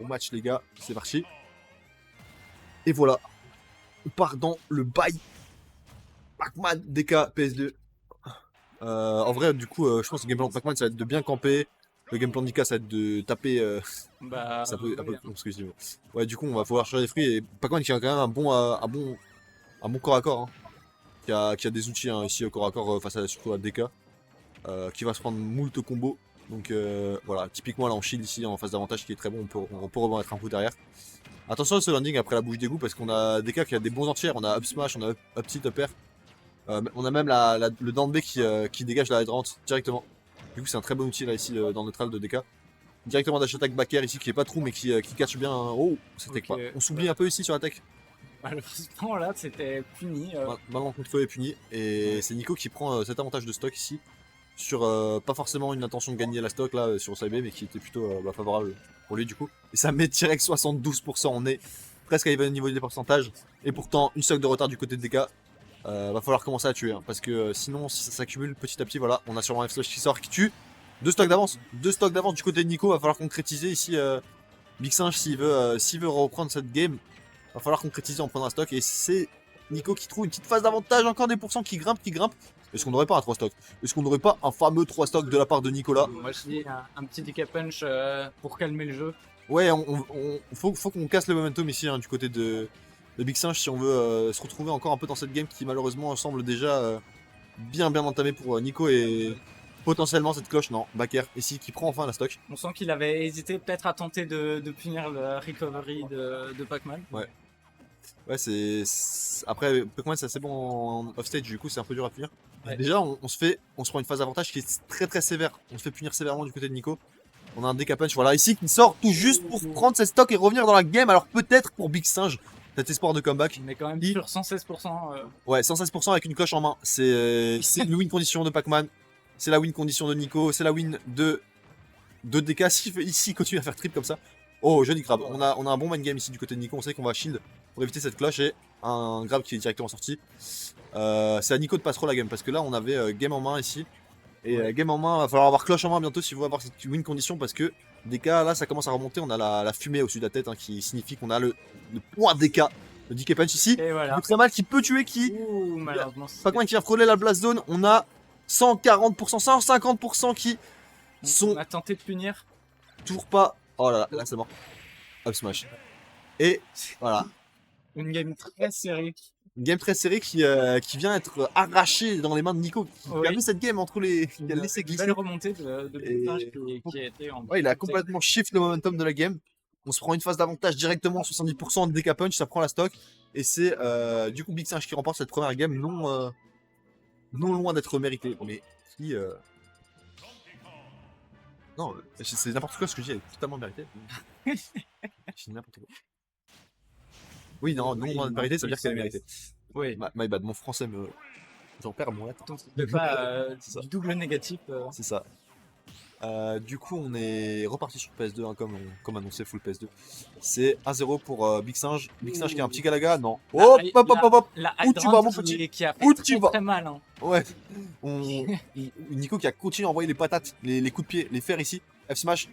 On match les gars, c'est parti. Et voilà, on part dans le bail. Pac-Man, DK, PS2. En vrai, du coup, je pense que le game plan de Pac-Man, ça va être de bien camper. Le game plan de Nika, ça va être de taper. Bah, C'est un peu oui, con ce que je dis. Ouais, du coup, on va pouvoir changer les fruits. Et Pac-Man qui a quand même un bon corps à corps. Hein. Qui a des outils hein, ici au corps à corps face à surtout à DK. Qui va se prendre moult combos. Donc voilà, typiquement là en shield ici en phase d'avantage qui est très bon, on peut remettre un coup derrière. Attention à ce landing après la bouche d'égout parce qu'on a DK qui a des bons entiers, on a up smash, on a up tilt, up air. On a même le down B qui dégage la headrante directement. Du coup c'est un très bon outil là ici dans le neutral de DK. Directement dash attack back air ici qui est pas trou mais qui catch bien. Oh, c'était ok. quoi. On s'oublie un peu ici sur la tech. Malheureusement, là, c'était puni. Maintenant contre feu est puni. Et Ouais. c'est Nico qui prend cet avantage de stock ici. Sur pas forcément une intention de gagner la stock là sur Cyber mais qui était plutôt favorable pour lui du coup. Et ça met direct 72%, on est presque à even niveau des pourcentages. Et pourtant une stock de retard du côté de DK. Va falloir commencer à tuer hein, parce que sinon si ça s'accumule petit à petit voilà on a sûrement un F-Slash qui sort qui tue. Deux stocks d'avance du côté de Nico, va falloir concrétiser ici Big Singe s'il veut reprendre cette game. Va falloir concrétiser en prenant un stock et c'est Nico qui trouve une petite phase d'avantage, encore des pourcents qui grimpent. Est-ce qu'on n'aurait pas un 3 stock? Est-ce qu'on n'aurait pas un fameux 3 stock de la part de Nicolas? Moi, je dis un petit DK punch pour calmer le jeu. Ouais, faut qu'on casse le momentum ici hein, du côté de Big Singe si on veut se retrouver encore un peu dans cette game qui malheureusement semble déjà bien entamée pour Nico et potentiellement cette cloche, non, Backer ici qui prend enfin la stock. On sent qu'il avait hésité peut-être à tenter de punir le recovery de Pac-Man. Ouais. Ouais, après, Pokémon, c'est assez bon en offstage, du coup, c'est un peu dur à punir. Ouais. Déjà, on se prend une phase d'avantage qui est très sévère. On se fait punir sévèrement du côté de Nico. On a un DK punch, voilà, ici, qui sort tout juste pour prendre ses stocks et revenir dans la game. Alors, peut-être pour Big Singe, cet espoir de comeback. Mais quand même Qui- sur 116%. Ouais, 116% avec une cloche en main. C'est une win condition de Pac-Man. C'est la win condition de Nico. C'est la win de DK. S'il continue à faire trip comme ça. Oh, joli grab. On a un bon main game ici du côté de Nico. On sait qu'on va shield pour éviter cette cloche et un grab qui est directement sorti. C'est à Nico de pas trop la game parce que là on avait game en main ici. Et game en main, va falloir avoir cloche en main bientôt si vous voulez avoir cette win condition parce que DK là ça commence à remonter. On a la fumée au-dessus de la tête hein, qui signifie qu'on a le point DK. Le DK punch ici. Et voilà. Très mal qui peut tuer qui. Ouh, malheureusement. Pac-Man qui vient frôler la blast zone. On a 140%, 150% qui sont On a tenté de punir. toujours pas. Oh là c'est mort. Up smash. Et voilà. Une game très serrée. Une game très serrée qui vient être arrachée dans les mains de Nico. Qui a Oui. vu cette game entre les. Qui a laissé Une glisser. belle remontée de Et- Big qui a été en. Ouais, il a complètement shift le momentum de la game. On se prend une phase d'avantage directement, 70% de DK punch, ça prend la stock. Et c'est du coup Big Singe qui remporte cette première game non loin d'être méritée. Mais qui. Non, c'est n'importe quoi ce que je dis, elle est totalement méritée. C'est n'importe quoi. Oui, non loin d'être méritée, ça veut dire qu'elle est méritée. Oui. My bad, mon français me. J'en perds mon lettre. Donc, c'est pas ça. du double négatif. C'est ça. Du coup, on est reparti sur PS2 hein, comme annoncé, full PS2. C'est 1-0 pour Big Singe. Big Singe qui a un petit Galaga, non. Hop. La Où tu vas, mon Hydrant petit qui a Où fait tu très, vas très mal. Hein. Ouais. Nico qui a continué à envoyer les patates, les coups de pied, les fers ici. F smash.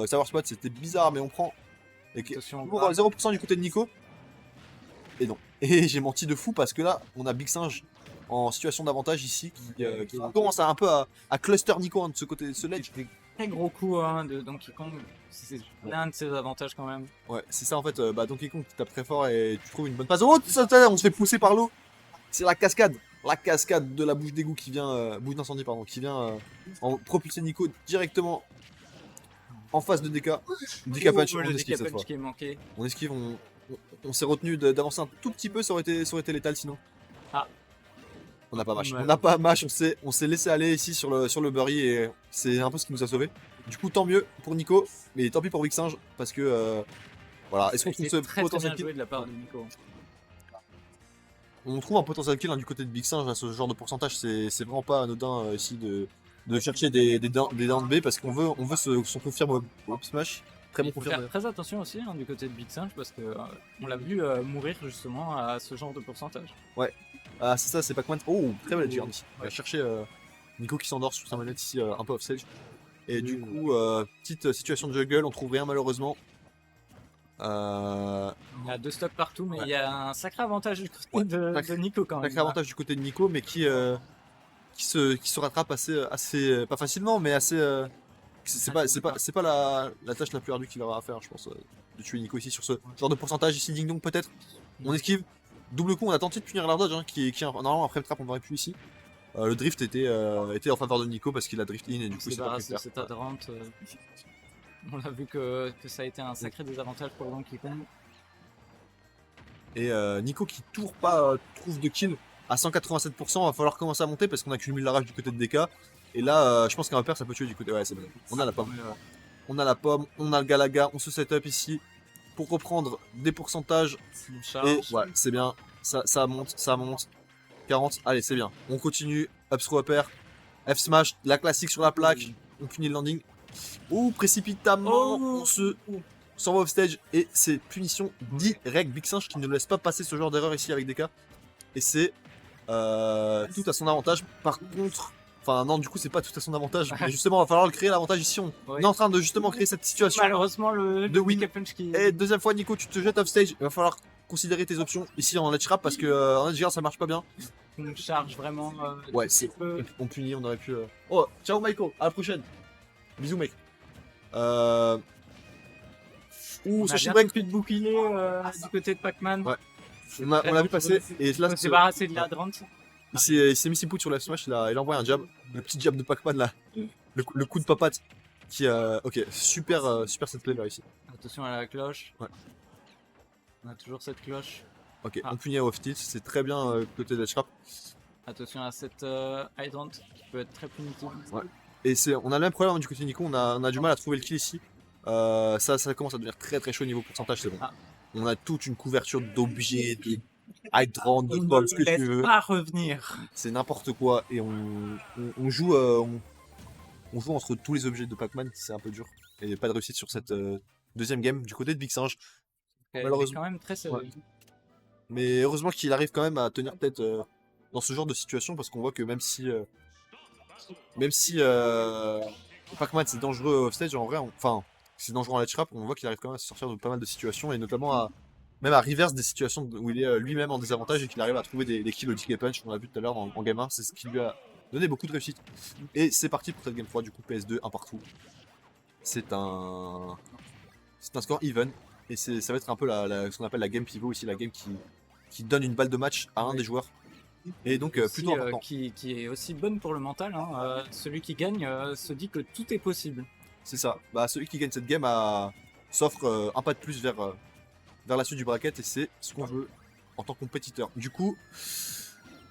Savoir spot, c'était bizarre, mais on prend. Et Attention, pour 0% du côté de Nico. Et non. Et j'ai menti de fou parce que là, on a Big Singe en situation d'avantage ici qui commence un peu à cluster Nico hein, de ce côté de ce ledge. très gros coup hein, de Donkey Kong. C'est l'un de ses avantages quand même. Ouais, c'est ça en fait. Donkey Kong qui tape très fort et tu trouves une bonne passe. Oh, on se fait pousser par l'eau. C'est la cascade. La cascade de la bouche d'égout qui vient. Bouche d'incendie, pardon. Qui vient en propulser Nico directement en face de DK. DK punch, on esquive cette fois. Qui est manqué. On esquive, on s'est retenu d'avancer un tout petit peu, ça aurait été létal sinon. Ah. On n'a pas match. On n'a pas match, on s'est laissé aller ici sur le Burry et c'est un peu ce qui nous a sauvés. Du coup, tant mieux pour Nico, mais tant pis pour Big Singe parce que voilà. Est-ce qu'on trouve ce potentiel kill de la part de Nico. On trouve un potentiel kill hein, du côté de Big Singe à ce genre de pourcentage, c'est vraiment pas anodin ici de chercher des down B parce qu'on veut son confirme au smash. Très bon Il faut confirme. faire très attention aussi hein, du côté de Big Singe parce que on l'a vu mourir justement à ce genre de pourcentage. Ouais. Ah c'est ça, c'est Pac-Man. Oh, très belle ici. On va chercher Nico qui s'endort sur sa manette ici un peu off stage. Et du coup, petite situation de juggle, on trouve rien malheureusement. Il y a 2 stocks partout, mais Ouais. il y a un sacré avantage du côté Ouais, de Nico quand même. sacré avantage du côté de Nico, mais qui se rattrape assez pas facilement, mais assez. C'est pas la tâche la plus ardue qu'il aura à faire, je pense, de tuer Nico ici sur ce genre de pourcentage. Ici, Ding Dong peut-être. On esquive. Double coup, on a tenté de punir l'Ardodge, hein, qui normalement après le trap on aurait pu ici. Le drift était en faveur de Nico parce qu'il a drift in et du coup C'est c'est pas pu débarrassé de faire. cet Adrant. On a vu que ça a été un sacré désavantage pour Donkey Kong. Et Nico qui tourne pas trouve de kill à 187%, va falloir commencer à monter parce qu'on accumule la rage du côté de DK. Et là, je pense qu'un repère ça peut tuer du côté. Ouais, c'est bon. On a la pomme. On a la pomme, on a le Galaga, on se set up ici pour reprendre des pourcentages. Une Et charge. ouais, c'est bien. Ça monte, ça monte. 40, allez, c'est bien. On continue. Up throw upper. F smash, la classique sur la plaque. On punit le landing. Ouh, précipitamment, Oh. on s'envoie off stage. Et c'est punition direct. Big Singe qui ne laisse pas passer ce genre d'erreur ici avec DK. Et c'est tout à son avantage. Par contre, enfin, non, du coup, c'est pas tout à son avantage. Mais justement, il va falloir le créer l'avantage ici. On est en train de justement créer cette situation. Malheureusement, le De win. DK Punch qui. Et deuxième fois, Nico, tu te jettes off stage. Il va falloir considérer tes options ici en ledge trap parce que en edge guard ça marche pas bien. Une charge vraiment. Ouais, c'est. On punit, on aurait pu. Oh, ciao Michael, à la prochaine. Bisous, mec. Ouh, On ce a shield bien break. plus de bouclier du côté de Pac-Man. Ouais. On l'a vu passer. Et là, On s'est débarrassé de l'Adrant. il s'est mis 6 pouces sur la smash. Il a envoyé un jab. Le petit jab de Pac-Man là. Le coup de papate. Qui. Ok, super cette play là ici. Attention à la cloche. Ouais. On a toujours cette cloche. Ok, Ah. on punit à off tilt. C'est très bien côté de trap. Attention à cette Hydrant qui peut être très punitive. Ouais. Et on a le même problème du côté de Nico. On a du mal à trouver le kill ici. Ça commence à devenir très très chaud niveau pourcentage, c'est bon. Ah. On a toute une couverture d'objets, de hydrant, de bombes, ce que tu veux. Pas revenir. C'est n'importe quoi et on joue on joue entre tous les objets de Pac-Man, c'est un peu dur. Et pas de réussite sur cette deuxième game du côté de Big Singe. Malheureusement. Quand même très sérieux. Ouais. Mais heureusement qu'il arrive quand même à tenir tête dans ce genre de situation parce qu'on voit que même si Pac-Man c'est dangereux offstage en vrai, enfin c'est dangereux en ledge trap, on voit qu'il arrive quand même à se sortir de pas mal de situations et notamment même à reverse des situations où il est lui-même en désavantage et qu'il arrive à trouver des kills au DK punch, on l'a vu tout à l'heure en game 1, c'est ce qui lui a donné beaucoup de réussite. Et c'est parti pour cette game 3 du coup PS2 un partout. C'est un score even et ça va être un peu ce qu'on appelle la game pivot ici, la game qui donne une balle de match à un des joueurs. Et donc Aussi, plutôt important. Qui est aussi bonne pour le mental. Hein. Celui qui gagne se dit que tout est possible. C'est ça. Bah, celui qui gagne cette game s'offre un pas de plus vers la suite du bracket et c'est ce qu'on veut en tant que compétiteur. Du coup,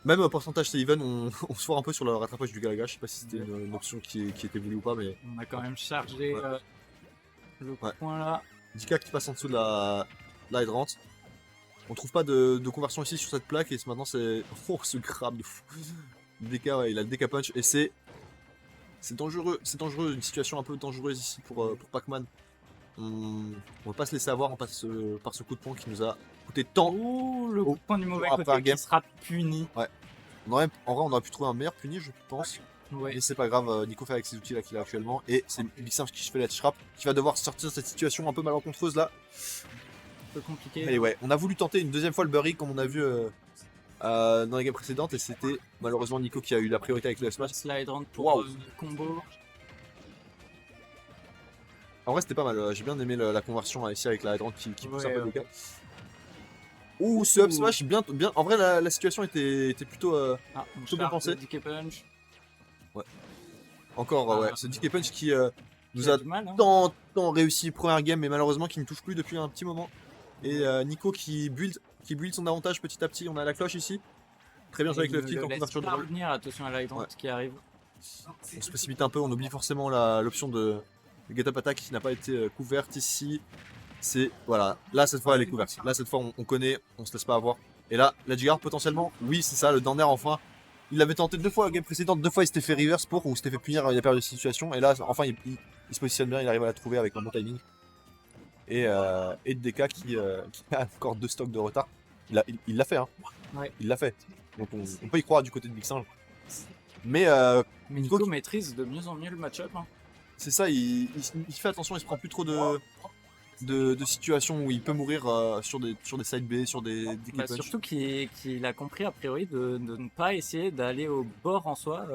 même au pourcentage c'est even, on se foire un peu sur le rattrapage du Galaga. Je sais pas si c'était une option qui était voulue ou pas, mais On a quand même chargé Ouais. le point là. Dika qui passe en dessous de la hydrant. On trouve pas de conversion ici sur cette plaque et maintenant c'est. Oh, ce grab de fou. DK, ouais, il a le DK punch et c'est dangereux, une situation un peu dangereuse ici pour Pac-Man. On va pas se laisser avoir par ce coup de poing qui nous a coûté tant. Ouh, le coup de poing du mauvais après un côté game. qui sera puni. En vrai, on aurait pu trouver un meilleur puni, je pense. Ouais. Mais c'est pas grave, Nico fait avec ses outils là qu'il a actuellement. Et c'est Big Singe qui fait la trap, qui va devoir sortir de cette situation un peu malencontreuse là. Un peu compliqué. Et ouais, on a voulu tenter une deuxième fois le Burry comme on a vu dans les games précédentes et c'était malheureusement Nico qui a eu la priorité avec le smash. Slide round pour Waouh. combo. En vrai c'était pas mal, j'ai bien aimé la conversion ici avec la hydrant qui pousse un Ouais, peu le cas. Ouh, ce up smash, bien. En vrai la situation était plutôt Ah, Tout bien pensé. DK punch. encore Ah. ouais, ce DK punch qui nous Qui a du mal, hein. tant réussi première game mais malheureusement qui ne touche plus depuis un petit moment. Et Nico qui build son avantage petit à petit, on a la cloche ici. Très bien joué avec le Il tilt en laisse couverture de pas rôle. revenir, attention à l'hydrant Ouais. qui arrive. On se précipite un peu, on oublie forcément l'option de get up attack qui n'a pas été couverte ici. C'est voilà, là cette fois elle est couverte. Là cette fois on connaît, on se laisse pas avoir. Et là, la Jigard potentiellement, oui c'est ça, le down air enfin. Il l'avait tenté 2 fois la game précédente, 2 fois il s'était fait reverse pour ou il s'était fait punir, il a perdu de situation. Et là enfin il se positionne bien, il arrive à la trouver avec un bon timing. Et DK qui a encore 2 stocks de retard. Il l'a fait hein. Ouais. Il l'a fait. Donc on peut y croire du côté de Big Singe. Mais Mais Nico maîtrise de mieux en mieux le match-up. Hein. c'est ça, il fait attention, il se prend plus trop de. de situations où il peut mourir sur des side B, sur des kill Bah, punch. surtout qu'il a compris a priori de ne pas essayer d'aller au bord en soi,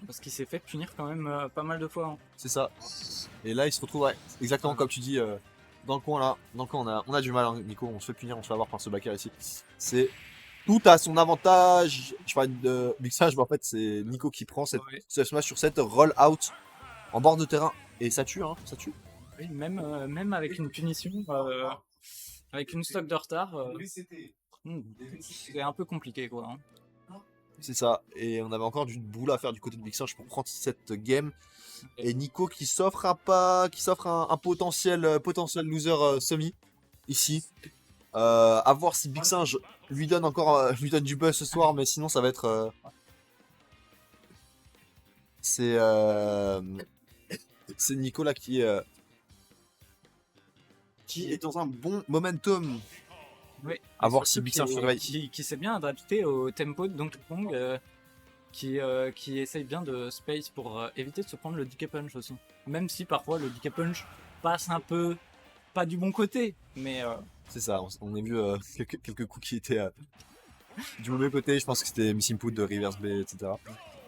parce qu'il s'est fait punir quand même pas mal de fois, hein. C'est ça. Et là, il se retrouve ouais, exactement comme tu dis, dans le coin là. Dans le coin, on a du mal, hein, Nico. On se fait punir, on se fait avoir par ce backer ici. C'est tout à son avantage. Je parlais de Big Sage, mais en fait, c'est Nico qui prend ce F-smash sur cette roll out en bord de terrain. Et ça tue, hein, ça tue. Oui, même avec une punition, avec une stock de retard, c'est un peu compliqué quoi, hein. C'est ça. Et on avait encore du boulot à faire du côté de Big Sage pour prendre cette game. Et Nico qui s'offre un potentiel loser semi ici. À voir si Big Singe lui donne du buzz ce soir, mais sinon ça va être. C'est Nicolas qui est dans un bon momentum. Oui. À voir si Big Singe se réveille. Qui s'est bien adapté au tempo de Donkey Kong, qui essaye bien de space pour éviter de se prendre le DK Punch aussi. Même si parfois le DK Punch passe un peu pas du bon côté, mais c'est ça, on a vu quelques coups qui étaient du mauvais côté. Je pense que c'était Miss Input de Reverse B, etc.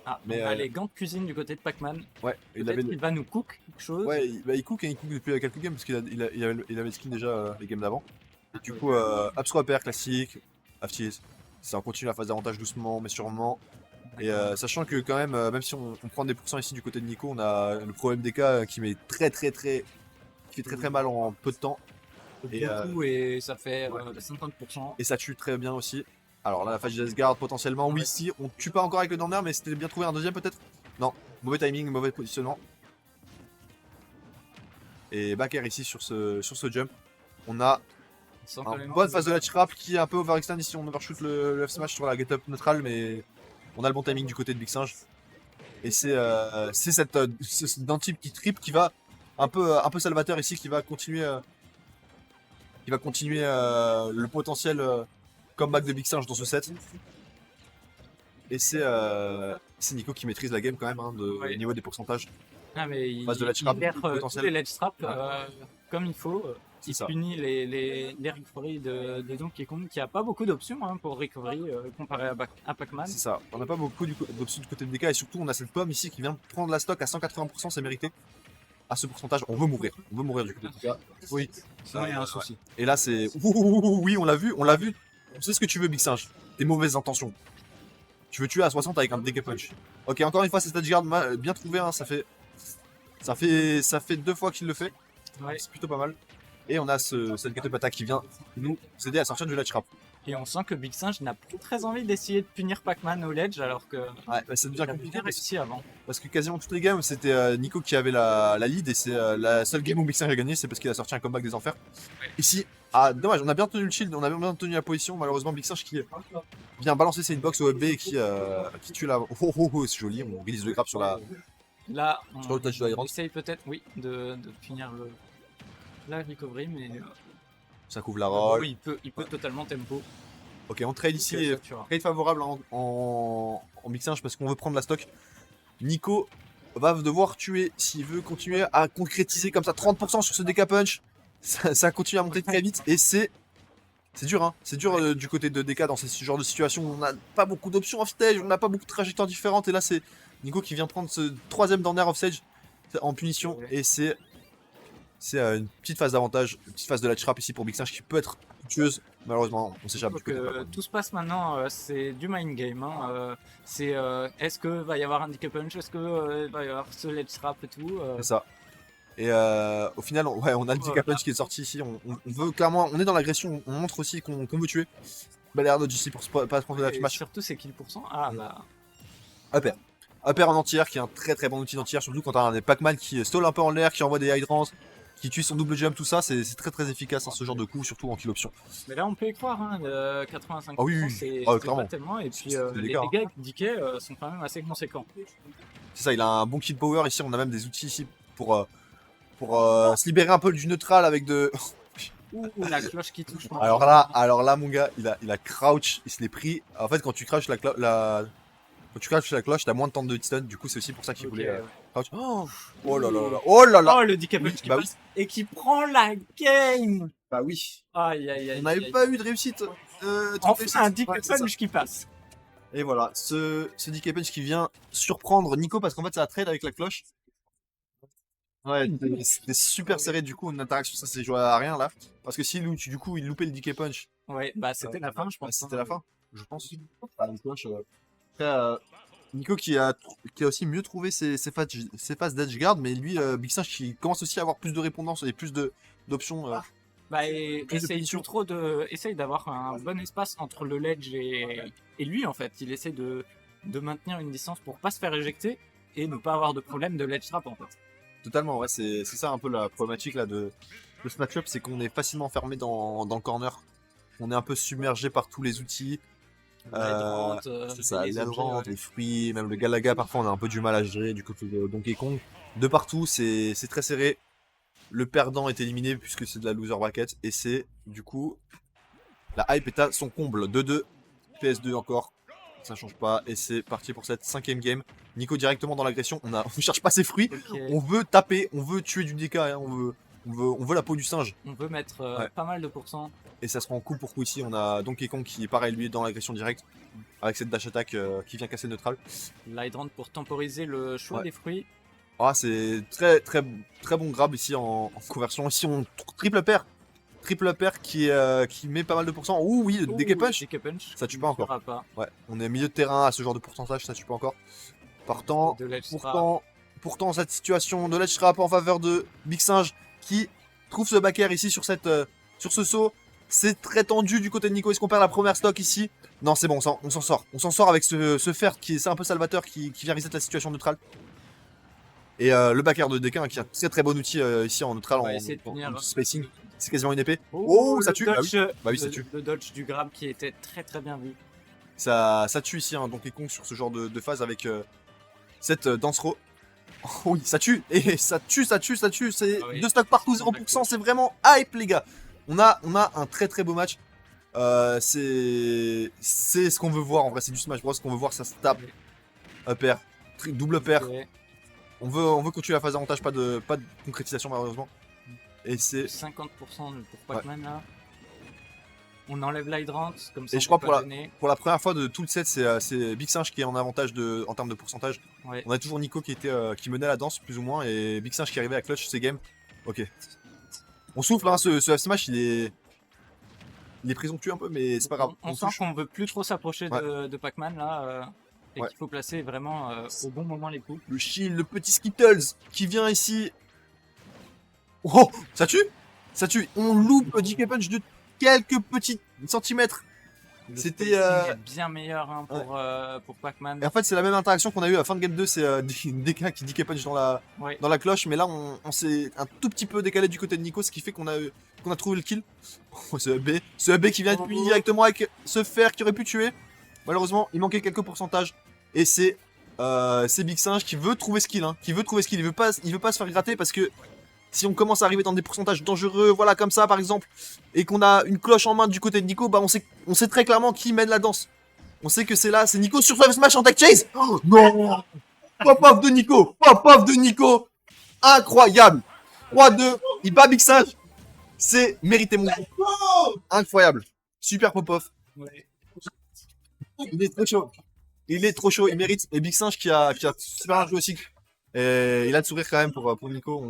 Ah, mais on a les gants de cuisine du côté de Pac-Man. Ouais, il va nous cook quelque chose. Ouais, il cook et il cook depuis quelques games parce qu'il avait le skin déjà les games d'avant. Et du coup, up swapper classique, half cheese. Ça, on continue la phase d'avantage doucement mais sûrement. Et sachant que quand même si on prend des pourcents ici du côté de Nico, on a le pro MDK qui met qui fait très mal en peu de temps. Et ça fait 50%. Et ça tue très bien aussi. Alors là, la phase de garde potentiellement, oui, si on tue pas encore avec le down air, mais c'était bien trouvé un deuxième peut-être. Non, mauvais timing, mauvais positionnement. Et back air ici sur ce jump. On a une bonne phase de la trap qui est un peu overextend ici. On overshoot le F-smash sur la get up neutrale, mais on a le bon timing du côté de Big Singe. Et c'est d'un type qui trip qui va un peu salvateur ici, qui va continuer le potentiel comeback de Big Singe dans ce set. Et c'est Nico qui maîtrise la game quand même, hein, au niveau des pourcentages. Ah, mais il de ledge trap, gère tous les ledge traps comme il faut. Il ça. punit les recovery de Donkey Kong, qui a pas beaucoup d'options hein, pour recovery comparé à Pac-Man. C'est ça, on n'a pas beaucoup d'options du côté de DK, et surtout on a cette pomme ici qui vient prendre la stock à 180%, c'est mérité. À ce pourcentage, on veut mourir du côté de DK. Oui, sinon il y a un souci. Et là c'est... Oui, on l'a vu. On sait ce que tu veux, Big Singe. Tes mauvaises intentions. Tu veux tuer à 60 avec un DK punch. Ok, encore une fois, c'est stage guard bien trouvé, hein, ça fait 2 fois qu'il le fait. Ouais. C'est plutôt pas mal. Et on a cette get up attack qui vient nous aider à sortir du ledge trap. Et on sent que Big Singe n'a plus très envie d'essayer de punir Pac-Man au ledge, alors que ouais, bah ça devient compliqué avant. Parce que quasiment toutes les games c'était Nico qui avait la lead, et c'est la seule game où Big Singe a gagné, c'est parce qu'il a sorti un comeback des enfers. Ouais. Ici, dommage, on a bien tenu le shield, on a bien tenu la position, malheureusement Big Singe qui vient balancer ses hitbox au B et qui tue la... Oh, c'est joli, on release le grab sur la... Là, on essaye peut-être, oui, de finir la recovery, mais... ça couvre la roll. Oui, il peut totalement tempo. Ok, on trade ici, trade favorable en Big Singe parce qu'on veut prendre la stock. Nico va devoir tuer s'il veut continuer à concrétiser comme ça 30% sur ce DK punch. Ça continue à monter très vite et c'est dur, hein. C'est dur du côté de DK dans ce genre de situation où on n'a pas beaucoup d'options off stage, on n'a pas beaucoup de trajectoires différentes, et là c'est Nico qui vient prendre ce troisième down air off stage en punition, et c'est une petite phase d'avantage, une petite phase de la trap ici pour Big Singe qui peut être tueuse. Malheureusement, on s'échappe. Tout se passe maintenant, c'est du mind game. Hein. Est-ce que va y avoir un DK punch, est-ce que va y avoir ce ledge trap et tout. C'est ça. Et au final, on a le DK punch qui est sorti ici. On veut clairement, on est dans l'agression, on montre aussi qu'on veut tuer. Bel air dodge ici pour pas se prendre de la match. Surtout c'est kill %. Ah là. Upper. Upper en entière, qui est un très bon outil d'entière, surtout quand t'as des Pac-Man qui stole un peu en l'air, qui envoie des hydrants, qui tue son double jump, tout ça, c'est très efficace, hein, ce genre de coup, surtout en kill option. Mais là on peut y croire, hein, 85%, ah oui, c'est pas tellement, et puis les dégâts d'Ike sont quand même assez conséquents. C'est ça, il a un bon kill power ici, on a même des outils ici pour se libérer un peu du neutral avec de... Ouh, la cloche qui touche. Alors là mon gars, il a crouch, il se l'est pris. En fait quand tu crouches Quand tu crouches la cloche, t'as moins de temps de stun, du coup c'est aussi pour ça qu'il Ok, voulait ouais. crouch. Oh là là là, oh là là. Oh, le Decap Punch Oui, qui bah passe et qui prend la game. Bah oui. Aïe, aïe, aïe. On n'avait aïe. pas eu de réussite. Enfin, un Decap Ouais, c'est ça. Punch qui passe. Et voilà, ce DK Punch qui vient surprendre Nico parce qu'en fait ça a trade avec la cloche. Ouais, c'était super serré du coup, une interaction ça s'est joué à rien là. Parce que si du coup il loupait le DK Punch, Ouais, bah c'était la fin, je pense. c'était la fin, je pense. Ah, une cloche, après, Nico qui a aussi mieux trouvé ses phases d'edge guard, mais lui, Big Singe qui commence aussi à avoir plus de répondance et plus d'options. Bah, et Plus de essaye position. trop essaye d'avoir un bon espace entre le ledge et lui en fait. Il essaie de maintenir une distance pour pas se faire éjecter et ne pas avoir de problème de ledge trap en fait. Totalement, ouais, c'est ça un peu la problématique là de ce match-up, c'est qu'on est facilement enfermé dans le corner. On est un peu submergé par tous les outils. C'est ça, les objets, l'Alrand, ouais. les fruits, même le Galaga, parfois on a un peu du mal à gérer du côté de Donkey Kong. De partout, c'est très serré. Le perdant est éliminé puisque c'est de la loser bracket. Et c'est du coup, la hype est à son comble. 2-2, PS2 encore, ça change pas. Et c'est parti pour cette 5ème game. Nico directement dans l'agression, on cherche pas ses fruits. Ok. On veut taper, on veut tuer du DK, hein, on veut la peau du singe. On veut mettre Ouais. pas mal de pourcents. Et ça se rend coup pour coup ici. On a Donkey Kong qui est pareil, lui, dans l'agression directe. Avec cette dash attack qui vient casser le neutral. L'hydrant pour temporiser le choix Ouais. des fruits. Ah, c'est très bon grab ici en conversion. Ici, on triple pair. Triple pair qui met pas mal de pourcents. Ouh, oui, le DK Punch. DK Punch. Ça tue ne pas encore. tuera pas. Ouais, on est milieu de terrain à ce genre de pourcentage, ça tue pas encore. Partant, De ledge trap. pourtant, cette situation de ledge trap en faveur de Big Singe qui trouve ce backer ici sur ce saut. C'est très tendu du côté de Nico. Est-ce qu'on perd la première stock ici? Non, c'est bon, on s'en sort. On s'en sort avec ce fer qui est un peu salvateur qui vient reset la situation neutrale. Et le backer de DK qui est un très bon outil ici en neutral, On va en essayer de finir. spacing. C'est quasiment une épée. Oh, ça le tue. dodge, Bah oui, ça tue. Le dodge du grab qui était très bien vu. Ça tue ici, hein, Donkey Kong sur ce genre de phase avec cette dance row. Oh oui, ça tue. Et ça tue. C'est Ah oui. 2 stocks partout, 0%. C'est vraiment hype, les gars. On a un très beau match. C'est ce qu'on veut voir en vrai. C'est du Smash Bros. Ce qu'on veut voir, ça se tape. Upper, double pair. Ok. On veut continuer la phase d'avantage, pas de concrétisation malheureusement. Et c'est 50% pour Pac-Man là. On enlève l'hydrant, comme ça Et on je peut crois pas donner. pour la première fois de tout le set, c'est Big Singe qui est en avantage en termes de pourcentage. Ouais. On a toujours Nico qui menait la danse plus ou moins et Big Singe qui arrivait à clutch ses games. Ok. On souffle, hein, ce F Smash il est présomptueux un peu, mais c'est pas grave. On sent touche. qu'on veut plus trop s'approcher Ouais. de Pac-Man là. Et Ouais. qu'il faut placer vraiment au bon moment les coups. Le shield, le petit Skittles qui vient ici. Oh, ça tue. On loupe le DK Punch de quelques petits centimètres. Le C'était, spacing est bien meilleur hein, pour Pac-Man. Et en fait, c'est la même interaction qu'on a eu à la fin de game 2. C'est DK qui DK Punch Ouais. dans la cloche. Mais là, on s'est un tout petit peu décalé du côté de Nico, ce qui fait qu'on a trouvé le kill. Oh, ce AB qui vient être puni directement avec ce fer qui aurait pu tuer. Malheureusement, il manquait quelques pourcentages. Et c'est Big Singe qui veut trouver ce kill. Hein, Il veut pas se faire gratter parce que si on commence à arriver dans des pourcentages dangereux, voilà, comme ça par exemple, et qu'on a une cloche en main du côté de Nico, bah on sait très clairement qui mène la danse. On sait que c'est Nico sur Five Smash en tech chase. Oh, non. Pop-off de Nico. Incroyable. 3-2, il bat Big Singe. C'est mérité mon gars. Incroyable. Super pop-off. Ouais. Il est trop chaud. Il mérite. Et Big Singe qui a super bien joué aussi. Et il a de sourire quand même pour Nico.